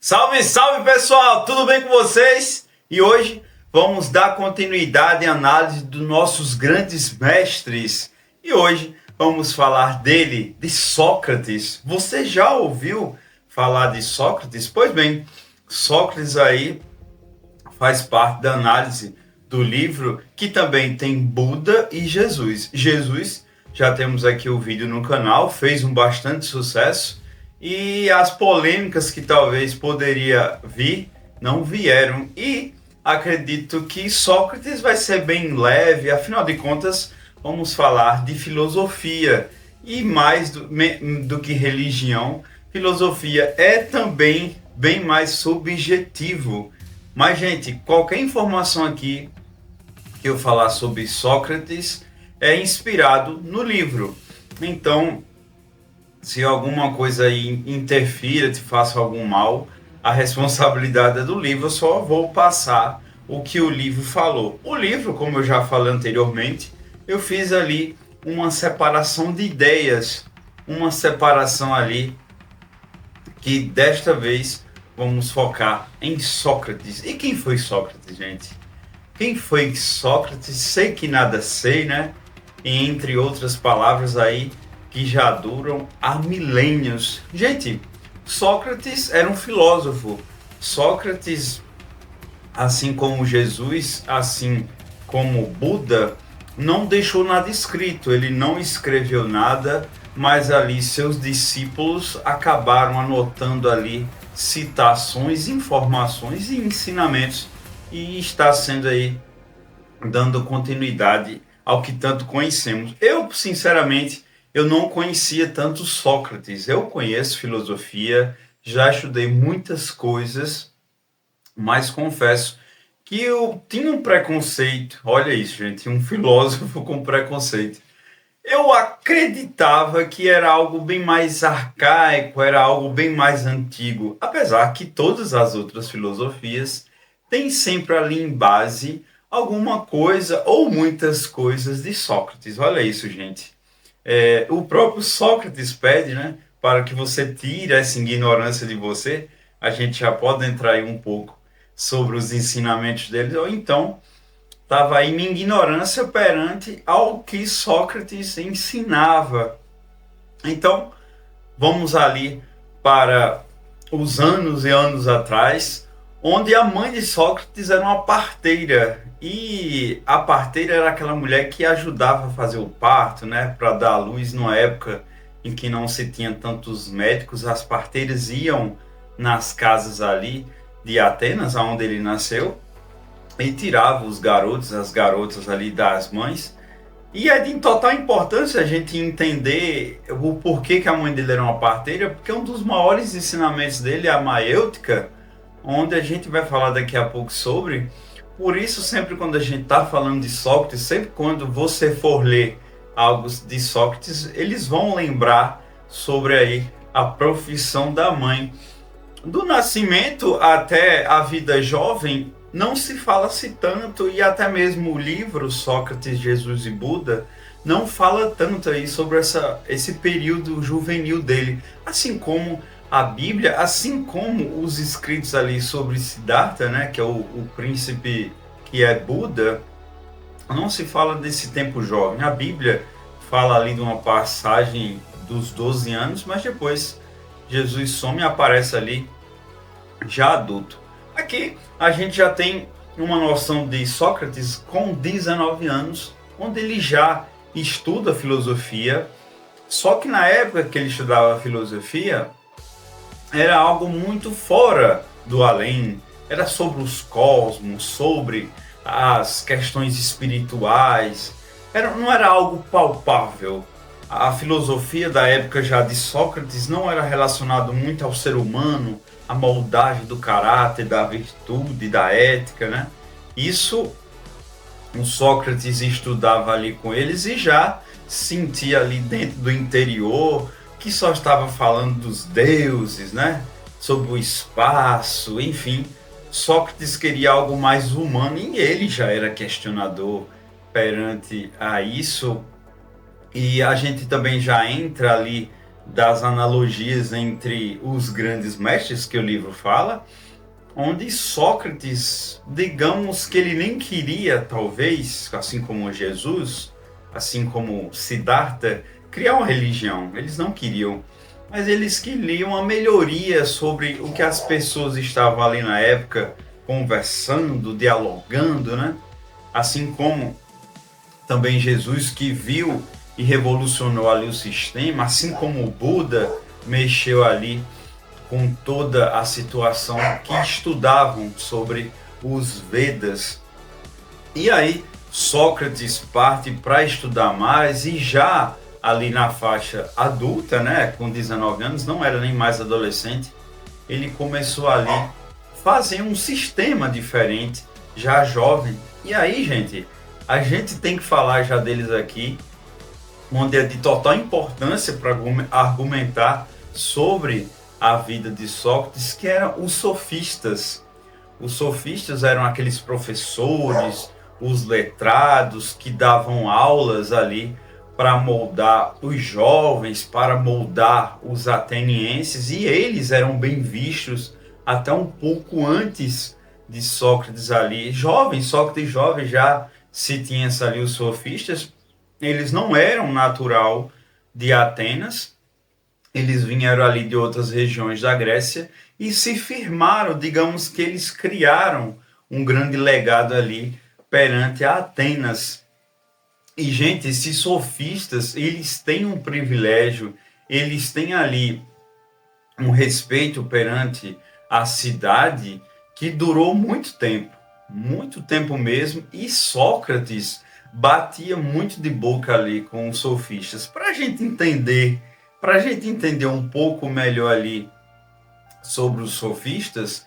Salve, salve pessoal, tudo bem com vocês? E hoje vamos dar continuidade à análise dos nossos grandes mestres. E hoje vamos falar dele, de Sócrates. Você já ouviu falar de Sócrates? Pois bem, Sócrates aí faz parte da análise do livro que também tem Buda e Jesus. Jesus, já temos aqui o vídeo no canal, fez um bastante sucesso. E as polêmicas que talvez poderia vir, não vieram. E acredito que Sócrates vai ser bem leve, afinal de contas, vamos falar de filosofia. E mais do que religião, filosofia é também bem mais subjetivo. Mas, gente, qualquer informação aqui que eu falar sobre Sócrates é inspirado no livro. Então, se alguma coisa aí interfira, te faça algum mal, a responsabilidade é do livro. Eu só vou passar o que o livro falou. O livro, como eu já falei anteriormente, eu fiz ali uma separação de ideias, uma separação ali que desta vez vamos focar em Sócrates. E quem foi Sócrates, gente? Quem foi Sócrates? Sei que nada sei, né? E entre outras palavras aí, que já duram há milênios. Gente, Sócrates era um filósofo. Sócrates, assim como Jesus, assim como Buda, não deixou nada escrito. Ele não escreveu nada, mas ali seus discípulos acabaram anotando ali citações, informações e ensinamentos, e está sendo aí dando continuidade ao que tanto conhecemos. Eu, sinceramente, eu não conhecia tanto Sócrates. Eu conheço filosofia, já estudei muitas coisas, mas confesso que eu tinha um preconceito. Olha isso, gente, um filósofo com preconceito. Eu acreditava que era algo bem mais arcaico, era algo bem mais antigo, apesar que todas as outras filosofias têm sempre ali em base alguma coisa ou muitas coisas de Sócrates. Olha isso, gente. O próprio Sócrates pede, né, para que você tire essa ignorância de você. A gente já pode entrar aí um pouco sobre os ensinamentos dele, ou então estava aí minha ignorância perante ao que Sócrates ensinava. Então, vamos ali para os anos e anos atrás, onde a mãe de Sócrates era uma parteira. E a parteira era aquela mulher que ajudava a fazer o parto, né, para dar à luz. Numa época em que não se tinha tantos médicos, as parteiras iam nas casas ali de Atenas, onde ele nasceu, e tiravam os garotos, as garotas ali das mães. E é de total importância a gente entender o porquê que a mãe dele era uma parteira, porque um dos maiores ensinamentos dele é a maêutica, onde a gente vai falar daqui a pouco sobre. Por isso, sempre quando a gente está falando de Sócrates, sempre quando você for ler algo de Sócrates, eles vão lembrar sobre aí a profissão da mãe. Do nascimento até a vida jovem, não se fala-se tanto, e até mesmo o livro Sócrates, Jesus e Buda não fala tanto aí sobre esse período juvenil dele, assim como a Bíblia, assim como os escritos ali sobre Siddhartha, né, que é o príncipe que é Buda, não se fala desse tempo jovem. A Bíblia fala ali de uma passagem dos 12 anos, mas depois Jesus some e aparece ali já adulto. Aqui a gente já tem uma noção de Sócrates com 19 anos, onde ele já estuda filosofia, só que na época que ele estudava filosofia, era algo muito fora do além, era sobre os cosmos, sobre as questões espirituais, não era algo palpável. A filosofia da época já de Sócrates não era relacionada muito ao ser humano, à moldagem do caráter, da virtude, da ética, né? Isso o Sócrates estudava ali com eles e já sentia ali dentro do interior que só estava falando dos deuses, né? Sobre o espaço, enfim. Sócrates queria algo mais humano e ele já era questionador perante a isso. E a gente também já entra ali das analogias entre os grandes mestres que o livro fala, onde Sócrates, digamos que ele nem queria, talvez, assim como Jesus, assim como Siddhartha, criar uma religião. Eles não queriam, mas eles queriam uma melhoria sobre o que as pessoas estavam ali na época conversando, dialogando, né? Assim como também Jesus, que viu e revolucionou ali o sistema, assim como o Buda mexeu ali com toda a situação que estudavam sobre os Vedas. E aí Sócrates parte para estudar mais e já ali na faixa adulta, né, com 19 anos, não era nem mais adolescente, ele começou ali fazer um sistema diferente, já jovem. E aí, gente, a gente tem que falar já deles aqui, onde é de total importância para argumentar sobre a vida de Sócrates, que eram os sofistas. Os sofistas eram aqueles professores, os letrados que davam aulas ali para moldar os jovens, para moldar os atenienses, e eles eram bem vistos até um pouco antes de Sócrates ali. Jovem, Sócrates jovem já se tinha ali os sofistas. Eles não eram natural de Atenas, eles vieram ali de outras regiões da Grécia e se firmaram, digamos que eles criaram um grande legado ali perante a Atenas. E, gente, esses sofistas, eles têm um privilégio, eles têm ali um respeito perante a cidade que durou muito tempo mesmo, e Sócrates batia muito de boca ali com os sofistas. Para a gente entender um pouco melhor ali sobre os sofistas,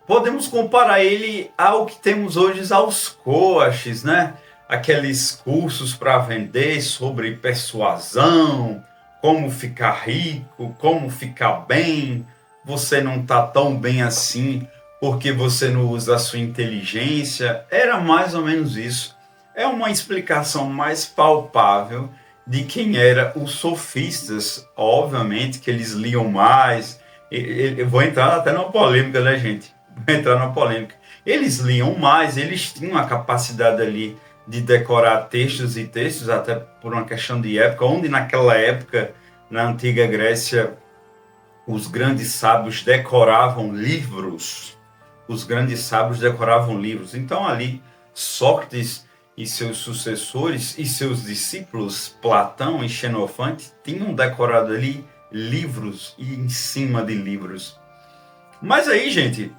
podemos comparar ele ao que temos hoje aos coaches, né? Aqueles cursos para vender sobre persuasão, como ficar rico, como ficar bem. Você não está tão bem assim porque você não usa a sua inteligência. Era mais ou menos isso. É uma explicação mais palpável de quem eram os sofistas. Obviamente que eles liam mais. Eu vou entrar até numa polêmica, né, gente? Vou entrar numa polêmica. Eles liam mais, eles tinham a capacidade ali de decorar textos e textos, até por uma questão de época, onde naquela época, na antiga Grécia, os grandes sábios decoravam livros. Os grandes sábios decoravam livros. Então ali, Sócrates e seus sucessores e seus discípulos, Platão e Xenofonte, tinham decorado ali livros e em cima de livros. Mas aí, gente,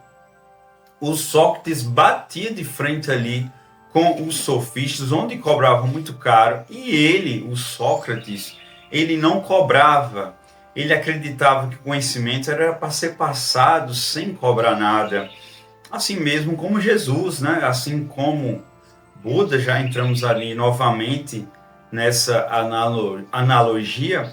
o Sócrates batia de frente ali com os sofistas, onde cobravam muito caro, e ele, o Sócrates, ele não cobrava. Ele acreditava que o conhecimento era para ser passado sem cobrar nada. Assim mesmo como Jesus, né? Assim como Buda, já entramos ali novamente nessa analogia,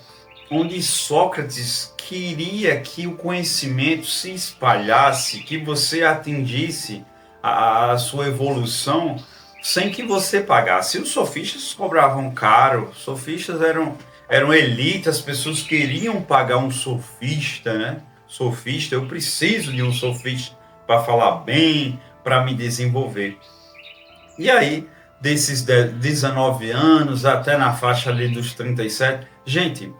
onde Sócrates queria que o conhecimento se espalhasse, que você atingisse a sua evolução sem que você pagasse. Os sofistas cobravam caro, os sofistas eram elite, as pessoas queriam pagar um sofista, né? Sofista, eu preciso de um sofista para falar bem, para me desenvolver. E aí, desses 19 anos até na faixa ali dos 37, gente,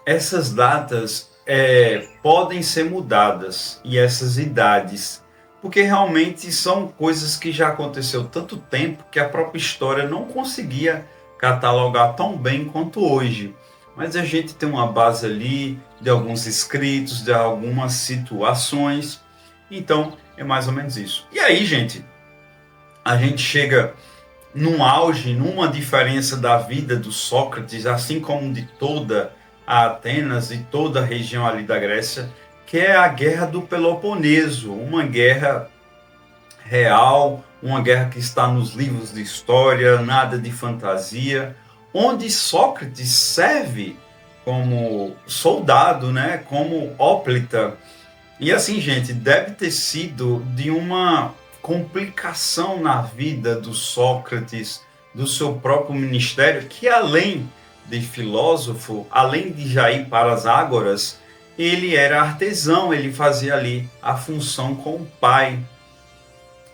essas datas podem ser mudadas, e essas idades, porque realmente são coisas que já aconteceu tanto tempo que a própria história não conseguia catalogar tão bem quanto hoje. Mas a gente tem uma base ali de alguns escritos, de algumas situações, então é mais ou menos isso. E aí, gente, a gente chega num auge, numa diferença da vida do Sócrates, assim como de toda a Atenas e toda a região ali da Grécia, que é a Guerra do Peloponeso, uma guerra real, uma guerra que está nos livros de história, nada de fantasia, onde Sócrates serve como soldado, né, como hóplita. E assim, gente, deve ter sido de uma complicação na vida do Sócrates, do seu próprio ministério, que além de filósofo, além de já ir para as ágoras, ele era artesão, ele fazia ali a função com o pai.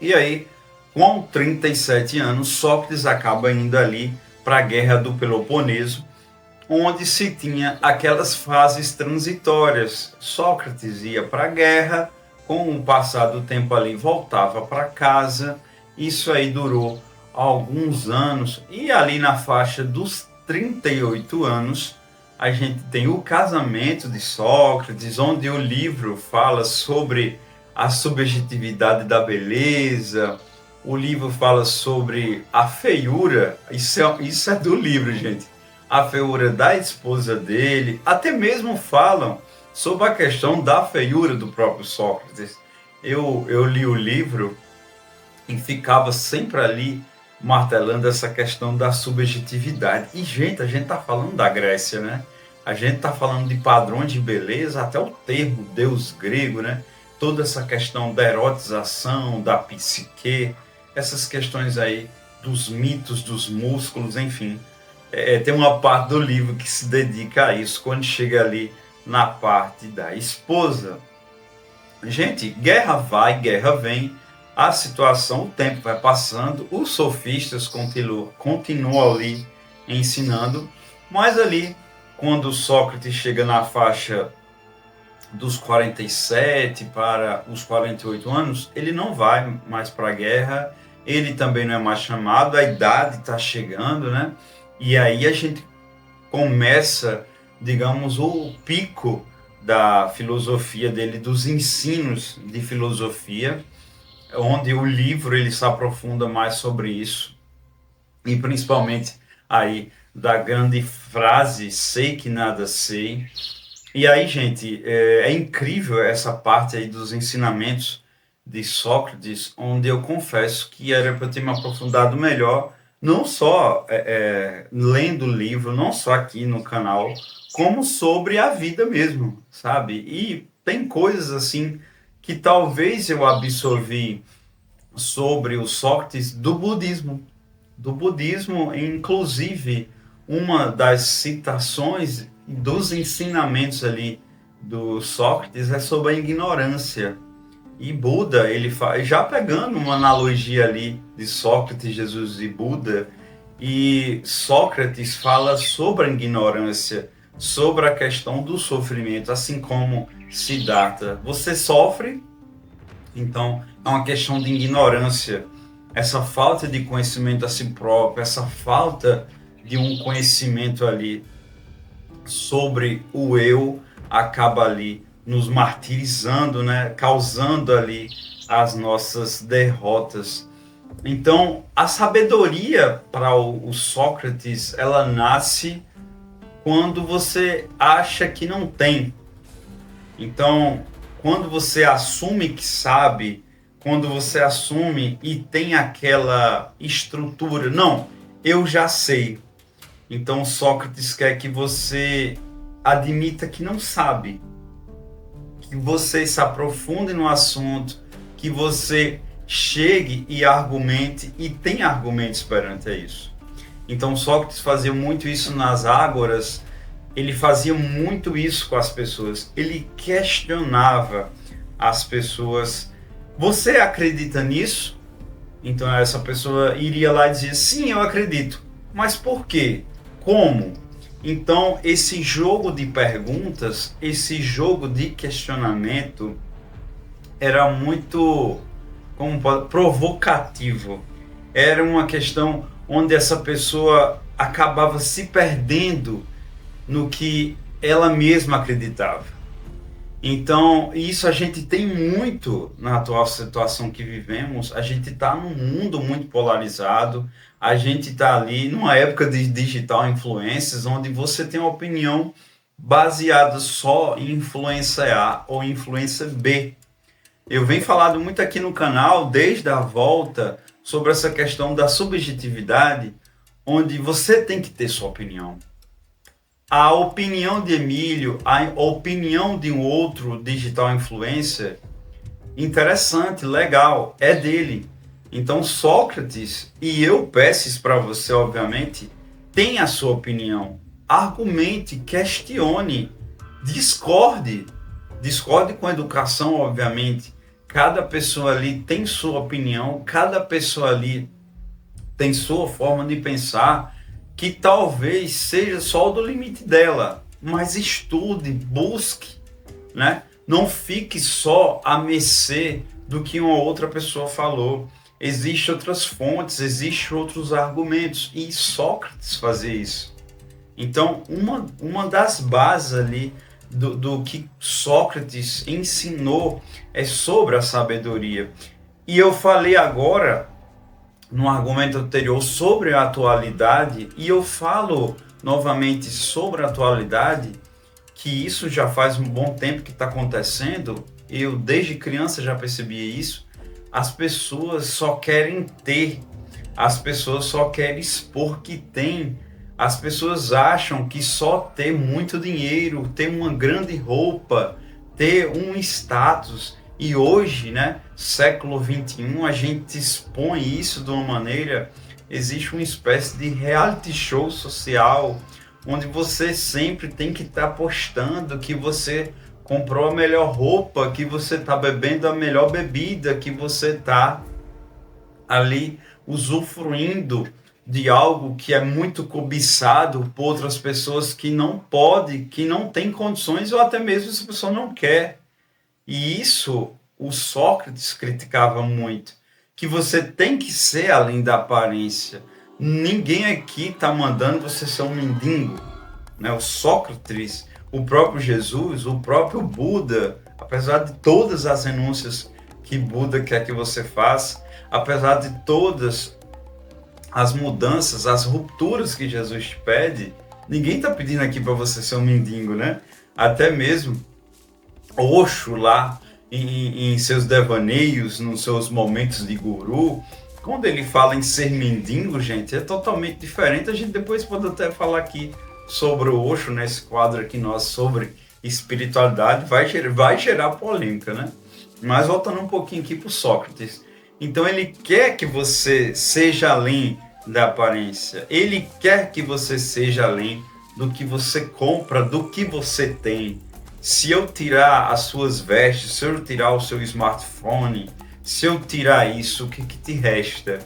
E aí, com 37 anos, Sócrates acaba indo ali para a Guerra do Peloponeso, onde se tinha aquelas fases transitórias. Sócrates ia para a guerra, com o passar do tempo ali voltava para casa. Isso aí durou alguns anos, e ali na faixa dos 38 anos, a gente tem o casamento de Sócrates, onde o livro fala sobre a subjetividade da beleza. O livro fala sobre a feiura, isso é do livro, gente. A feiura da esposa dele, até mesmo falam sobre a questão da feiura do próprio Sócrates. Eu li o livro e ficava sempre ali martelando essa questão da subjetividade. E, gente, a gente está falando da Grécia, né? A gente está falando de padrões de beleza, até o termo deus grego, né? Toda essa questão da erotização, da psique, essas questões aí dos mitos, dos músculos, enfim. Tem uma parte do livro que se dedica a isso, quando chega ali na parte da esposa. Gente, guerra vai, guerra vem, a situação, o tempo vai passando, os sofistas continuam ali ensinando, mas ali, quando Sócrates chega na faixa dos 47 para os 48 anos, ele não vai mais para a guerra, ele também não é mais chamado, a idade está chegando, né? E aí a gente começa, digamos, o pico da filosofia dele, dos ensinos de filosofia, onde o livro ele se aprofunda mais sobre isso, e principalmente aí da grande frase, sei que nada sei. E aí, gente, é incrível essa parte aí dos ensinamentos de Sócrates, onde eu confesso que era para ter me aprofundado melhor, não só lendo o livro, não só aqui no canal, como sobre a vida mesmo, sabe? E tem coisas assim que talvez eu absorvi sobre o Sócrates do budismo. Do budismo, inclusive, uma das citações dos ensinamentos ali do Sócrates é sobre a ignorância. E Buda, ele faz, já pegando uma analogia ali de Sócrates, Jesus e Buda, e Sócrates fala sobre a ignorância, sobre a questão do sofrimento, assim como Siddhartha. Você sofre, então é uma questão de ignorância. Essa falta de conhecimento a si próprio, essa falta de um conhecimento ali sobre o eu, acaba ali nos martirizando, né? Causando ali as nossas derrotas. Então, a sabedoria para o Sócrates, ela nasce quando você acha que não tem. Então, quando você assume que sabe, quando você assume e tem aquela estrutura, não, eu já sei. Então, Sócrates quer que você admita que não sabe, que você se aprofunde no assunto, que você chegue e argumente, e tem argumentos perante isso. Então, Sócrates fazia muito isso nas ágoras, ele fazia muito isso com as pessoas, ele questionava as pessoas. Você acredita nisso? Então, essa pessoa iria lá e dizia, sim, eu acredito. Mas por quê? Como? Então, esse jogo de perguntas, esse jogo de questionamento era muito provocativo. Era uma questão onde essa pessoa acabava se perdendo no que ela mesma acreditava. Então, isso a gente tem muito na atual situação que vivemos. A gente está num mundo muito polarizado, a gente está ali numa época de digital influencers, onde você tem uma opinião baseada só em influência A ou influência B. Eu venho falando muito aqui no canal, desde a volta, sobre essa questão da subjetividade, onde você tem que ter sua opinião. A opinião de Emílio, a opinião de um outro digital influencer, interessante, legal, é dele. Então Sócrates, e eu peço isso para você, obviamente, tem a sua opinião. argumente, questione, discorde. Discorde com educação, obviamente. Cada pessoa ali tem sua opinião, cada pessoa ali tem sua forma de pensar, que talvez seja só do limite dela. Mas estude, busque, né? Não fique só à mercê do que uma outra pessoa falou. Existem outras fontes, existem outros argumentos. E Sócrates fazia isso. Então, uma das bases ali do que Sócrates ensinou é sobre a sabedoria. E eu falei agora, no argumento anterior, sobre a atualidade, e eu falo novamente sobre a atualidade, que isso já faz um bom tempo que está acontecendo. Eu, desde criança, já percebi isso. As pessoas só querem ter, as pessoas só querem expor que tem. As pessoas acham que só ter muito dinheiro, ter uma grande roupa, ter um status. E hoje, né, século XXI, a gente expõe isso de uma maneira... Existe uma espécie de reality show social, onde você sempre tem que estar postando que você comprou a melhor roupa, que você está bebendo a melhor bebida, que você está ali usufruindo de algo que é muito cobiçado por outras pessoas que não pode, que não tem condições, ou até mesmo essa pessoa não quer. E isso o Sócrates criticava muito, que você tem que ser além da aparência. Ninguém aqui está mandando você ser um mendigo, né? O Sócrates, o próprio Jesus, o próprio Buda, apesar de todas as renúncias que Buda quer que você faça, apesar de todas as mudanças, as rupturas que Jesus te pede, ninguém está pedindo aqui para você ser um mendigo, né? Até mesmo Osho lá em seus devaneios, nos seus momentos de guru, quando ele fala em ser mendigo, gente, é totalmente diferente. A gente depois pode até falar aqui sobre o Osho, nesse quadro aqui nosso sobre espiritualidade, vai gerar polêmica, né? Mas voltando um pouquinho aqui para o Sócrates. Então ele quer que você seja além da aparência. Ele quer que você seja além do que você compra, do que você tem. Se eu tirar as suas vestes, se eu tirar o seu smartphone, se eu tirar isso, o que te resta?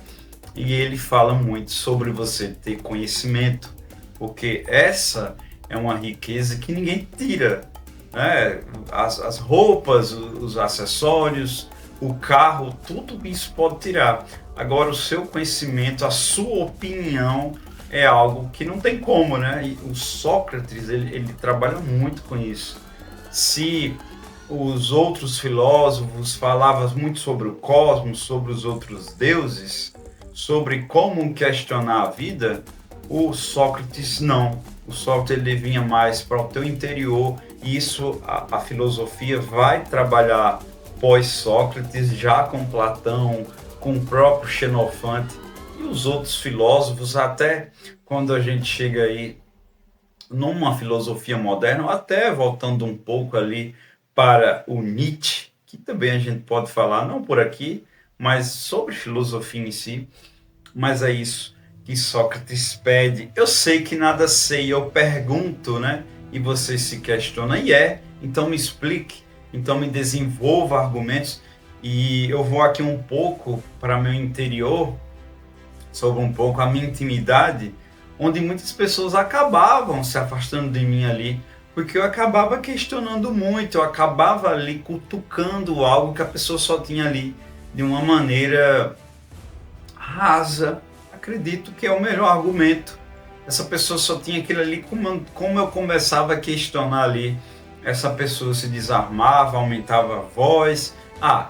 E ele fala muito sobre você ter conhecimento, porque essa é uma riqueza que ninguém tira, né? As roupas, os acessórios, o carro, tudo isso pode tirar. Agora, o seu conhecimento, a sua opinião é algo que não tem como, né? E o Sócrates, ele trabalha muito com isso. Se os outros filósofos falavam muito sobre o cosmos, sobre os outros deuses, sobre como questionar a vida, o Sócrates não. O Sócrates ele vinha mais para o teu interior, e isso a filosofia vai trabalhar pós-Sócrates, já com Platão, com o próprio Xenofonte e os outros filósofos, até quando a gente chega aí numa filosofia moderna, ou até voltando um pouco ali para o Nietzsche, que também a gente pode falar, não por aqui, mas sobre filosofia em si. Mas é isso que Sócrates pede. Eu sei que nada sei, eu pergunto, né? E você se questiona, então me explique, então me desenvolva argumentos. E eu vou aqui um pouco para meu interior, sobre um pouco a minha intimidade, onde muitas pessoas acabavam se afastando de mim ali, porque eu acabava questionando muito, eu acabava ali cutucando algo que a pessoa só tinha ali de uma maneira rasa. Acredito que é o melhor argumento. Essa pessoa só tinha aquilo ali, como eu começava a questionar ali, essa pessoa se desarmava, aumentava a voz.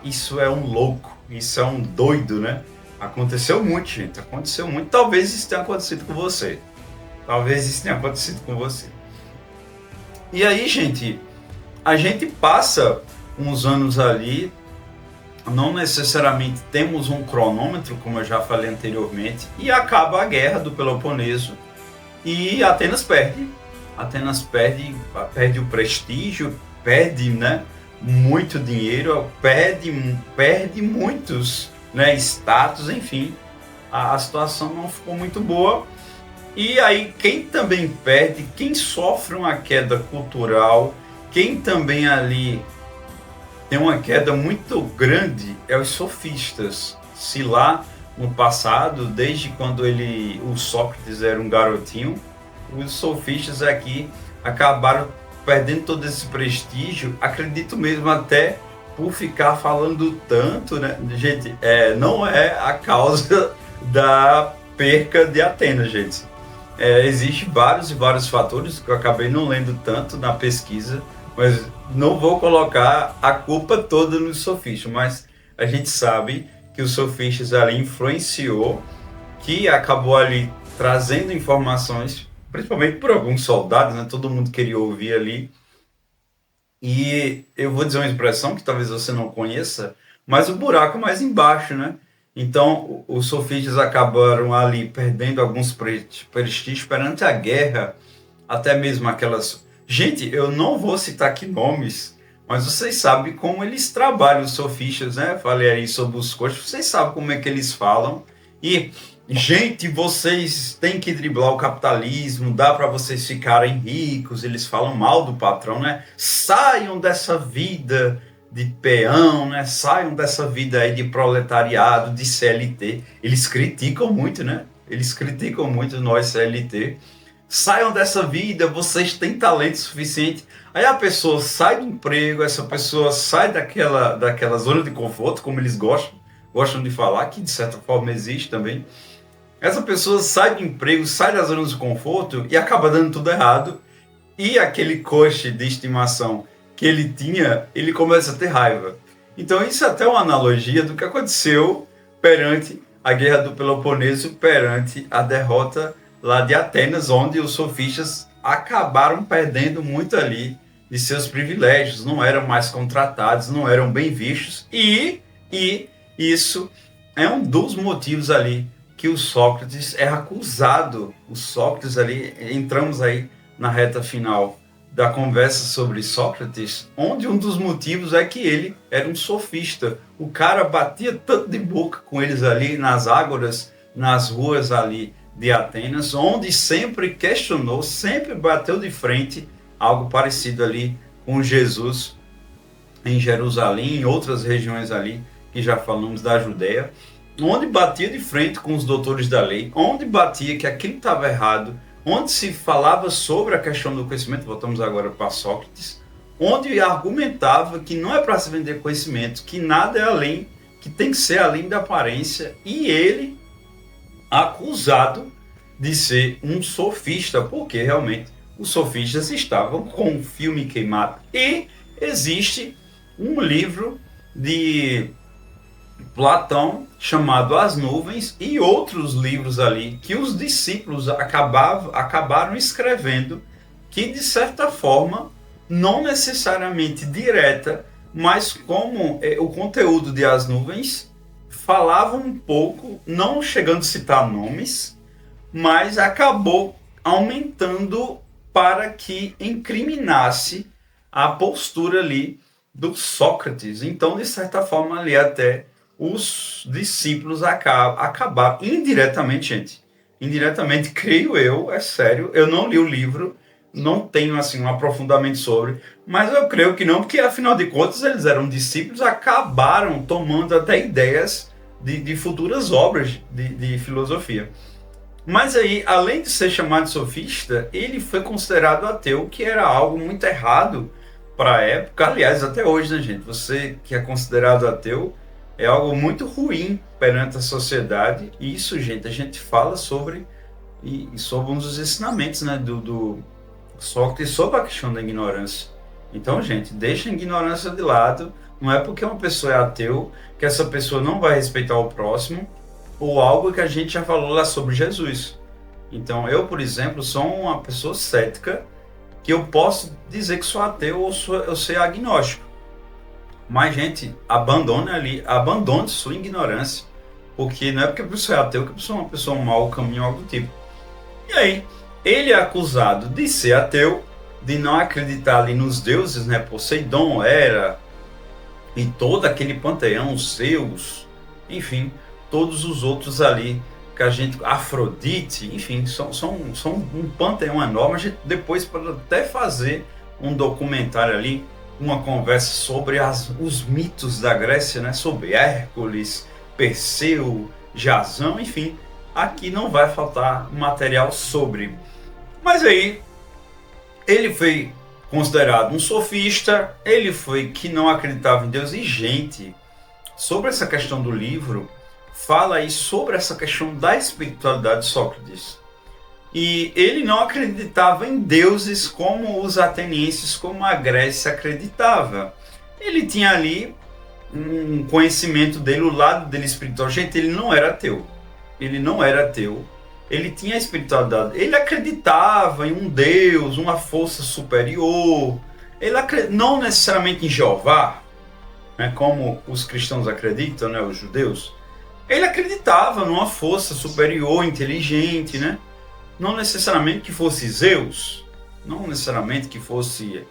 Isso é um louco, isso é um doido, né? Aconteceu muito, gente, aconteceu muito. Talvez isso tenha acontecido com você. Talvez isso tenha acontecido com você. E aí, gente, a gente passa uns anos ali, não necessariamente temos um cronômetro, como eu já falei anteriormente, e acaba a guerra do Peloponeso e Atenas perde. Atenas perde o prestígio, perde, né, muito dinheiro, perde muitos, né, status, enfim. A situação não ficou muito boa E aí quem também perde, quem sofre uma queda cultural, quem também ali tem uma queda muito grande é os sofistas. Se lá no passado, desde quando o Sócrates era um garotinho, os sofistas aqui acabaram perdendo todo esse prestígio, acredito mesmo até por ficar falando tanto, né? Gente, não é a causa da perca de Atenas, gente. Existem vários e vários fatores que eu acabei não lendo tanto na pesquisa, mas não vou colocar a culpa toda nos sofistas, mas a gente sabe que os sofistas ali influenciou, que acabou ali trazendo informações, principalmente por alguns soldados, né? Todo mundo queria ouvir ali. E eu vou dizer uma expressão que talvez você não conheça, mas o buraco é mais embaixo, né? Então, os sofistas acabaram ali perdendo alguns prestígios perante a guerra, até mesmo aquelas... Gente, eu não vou citar aqui nomes, mas vocês sabem como eles trabalham, os sofistas, né? Falei aí sobre os coaches, vocês sabem como é que eles falam. E, gente, vocês têm que driblar o capitalismo, dá para vocês ficarem ricos. Eles falam mal do patrão, né? Saiam dessa vida de peão, né? Saiam dessa vida aí de proletariado, de CLT. Eles criticam muito, né? Eles criticam muito nós CLT. Saiam dessa vida, vocês têm talento suficiente. Aí a pessoa sai do emprego, essa pessoa sai daquela zona de conforto, como eles gostam de falar, que de certa forma existe também. Essa pessoa sai do emprego, sai da zona de conforto e acaba dando tudo errado. E aquele coach de estimação que ele tinha, ele começa a ter raiva. Então isso é até uma analogia do que aconteceu perante a Guerra do Peloponeso, perante a derrota lá de Atenas, onde os sofistas acabaram perdendo muito ali de seus privilégios, não eram mais contratados, não eram bem vistos, e isso é um dos motivos ali que o Sócrates é acusado. O Sócrates ali, entramos aí na reta final da conversa sobre Sócrates, onde um dos motivos é que ele era um sofista. O cara batia tanto de boca com eles ali nas ágoras, nas ruas ali de Atenas, onde sempre questionou, sempre bateu de frente, algo parecido ali com Jesus em Jerusalém, em outras regiões ali, que já falamos da Judéia, onde batia de frente com os doutores da lei, onde batia que aquilo estava errado, onde se falava sobre a questão do conhecimento, voltamos agora para Sócrates, onde argumentava que não é para se vender conhecimento, que nada é além, que tem que ser além da aparência, e ele acusado de ser um sofista, porque realmente os sofistas estavam com o filme queimado. E existe um livro de Platão chamado As Nuvens e outros livros ali que os discípulos acabaram escrevendo, que de certa forma, não necessariamente direta, mas como o conteúdo de As Nuvens falava um pouco, não chegando a citar nomes, mas acabou aumentando para que incriminasse a postura ali do Sócrates. Então, de certa forma, ali até os discípulos acabaram, indiretamente, gente, indiretamente, creio eu, é sério, eu não li o livro, não tenho assim um aprofundamento sobre, mas eu creio que não, porque afinal de contas eles eram discípulos, acabaram tomando até ideias de futuras obras de filosofia. Mas aí, além de ser chamado de sofista, ele foi considerado ateu, que era algo muito errado para a época. Aliás, até hoje, né, gente? Você que é considerado ateu é algo muito ruim perante a sociedade. E isso, gente, a gente fala sobre um dos ensinamentos, né, do Sócrates sobre a questão da ignorância. Então, gente, deixa a ignorância de lado. Não é porque uma pessoa é ateu que essa pessoa não vai respeitar o próximo, ou algo que a gente já falou lá sobre Jesus. Então, eu, por exemplo, sou uma pessoa cética, que eu posso dizer que sou ateu ou eu sou agnóstico. Mas, gente, abandone sua ignorância, porque não é porque a pessoa é ateu que a pessoa é uma pessoa mau caminho ou algo do tipo. E aí, ele é acusado de ser ateu, de não acreditar ali nos deuses, né? Poseidon, Hera, e todo aquele panteão, Zeus, enfim, todos os outros ali que a gente, Afrodite, enfim, são um panteão enorme. A gente depois pode até fazer um documentário ali, uma conversa sobre os mitos da Grécia, né? Sobre Hércules, Perseu, Jasão, enfim, aqui não vai faltar material sobre. Mas aí, ele foi considerado um sofista, ele foi que não acreditava em Deus. E gente, sobre essa questão do livro, fala aí sobre essa questão da espiritualidade de Sócrates. E ele não acreditava em deuses como os atenienses, como a Grécia acreditava. Ele tinha ali um conhecimento dele, o lado dele espiritual. Gente, ele não era ateu. Ele não era ateu. Ele tinha a espiritualidade. Ele acreditava em um Deus, uma força superior. Ele não necessariamente em Jeová, né, como os cristãos acreditam, né, os judeus. Ele acreditava numa força superior, inteligente, né? Não necessariamente que fosse Zeus, não necessariamente que fosse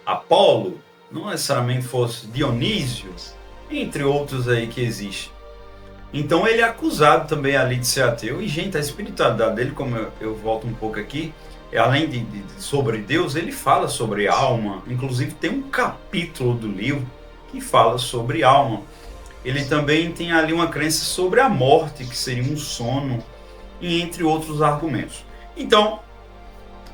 Apolo, não necessariamente fosse Dionísio, entre outros aí que existem. Então ele é acusado também ali de ser ateu. E, gente, a espiritualidade dele, como eu volto um pouco aqui, além de sobre Deus, ele fala sobre alma. Inclusive tem um capítulo do livro que fala sobre alma. Ele também tem ali uma crença sobre a morte, que seria um sono, e entre outros argumentos. Então,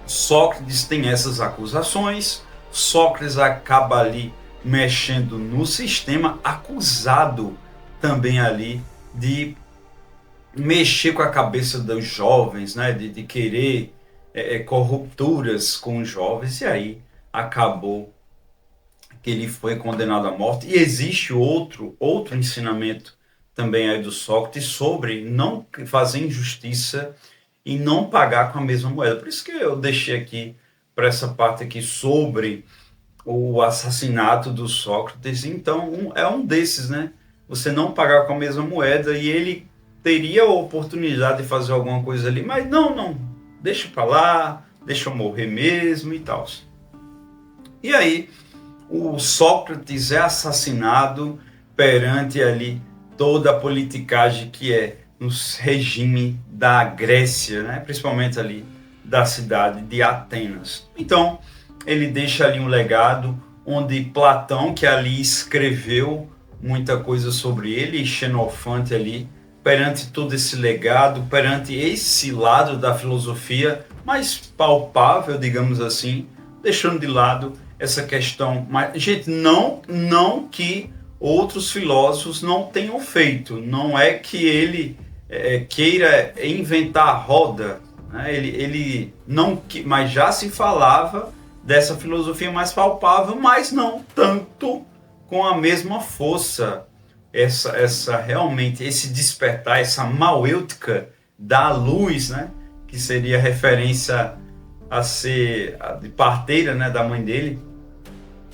Sócrates tem essas acusações. Sócrates acaba ali mexendo no sistema, acusado também ali de mexer com a cabeça dos jovens, né? de querer corrupturas com os jovens, e aí acabou que ele foi condenado à morte. E existe outro ensinamento também aí do Sócrates sobre não fazer injustiça e não pagar com a mesma moeda. Por isso que eu deixei aqui para essa parte aqui sobre o assassinato do Sócrates. Então é um desses, né? Você não pagar com a mesma moeda, e ele teria a oportunidade de fazer alguma coisa ali, mas não, deixa para lá, deixa eu morrer mesmo e tal. E aí o Sócrates é assassinado perante ali toda a politicagem que é no regime da Grécia, né? Principalmente ali da cidade de Atenas. Então, ele deixa ali um legado onde Platão, que ali escreveu muita coisa sobre ele, e Xenofonte ali, perante todo esse legado, perante esse lado da filosofia mais palpável, digamos assim, deixando de lado essa questão. Mas, gente, não que outros filósofos não tenham feito, não é que ele queira inventar a roda, né? Ele não, mas já se falava dessa filosofia mais palpável, mas não tanto com a mesma força. Essa realmente, esse despertar, essa mauêutica da luz, né? Que seria referência a ser de parteira, né, da mãe dele.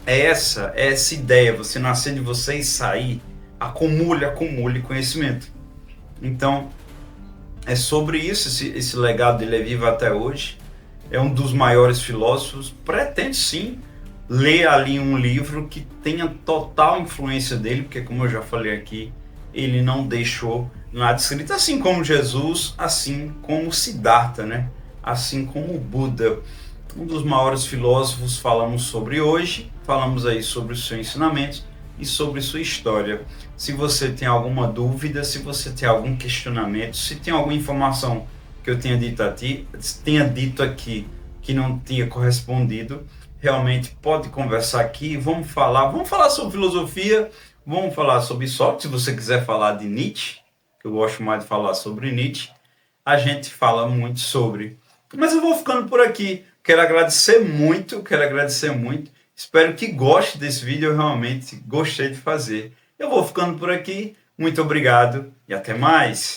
Essa ideia, você nascer de você e sair, acumule conhecimento. Então, é sobre isso, esse legado dele é vivo até hoje. É um dos maiores filósofos. Pretende sim ler ali um livro que tenha total influência dele, porque, como eu já falei aqui, ele não deixou nada escrito, assim como Jesus, assim como Siddhartha, né? Assim como Buda. Um dos maiores filósofos falamos sobre hoje, falamos aí sobre os seus ensinamentos e sobre sua história. Se você tem alguma dúvida, se você tem algum questionamento, se tem alguma informação que eu tenha dito aqui que não tinha correspondido, realmente pode conversar aqui, vamos falar sobre filosofia, vamos falar sobre Sócrates. Se você quiser falar de Nietzsche, que eu gosto mais de falar sobre Nietzsche, a gente fala muito sobre. Mas eu vou ficando por aqui. Quero agradecer muito. Espero que goste desse vídeo, eu realmente gostei de fazer. Eu vou ficando por aqui. Muito obrigado e até mais.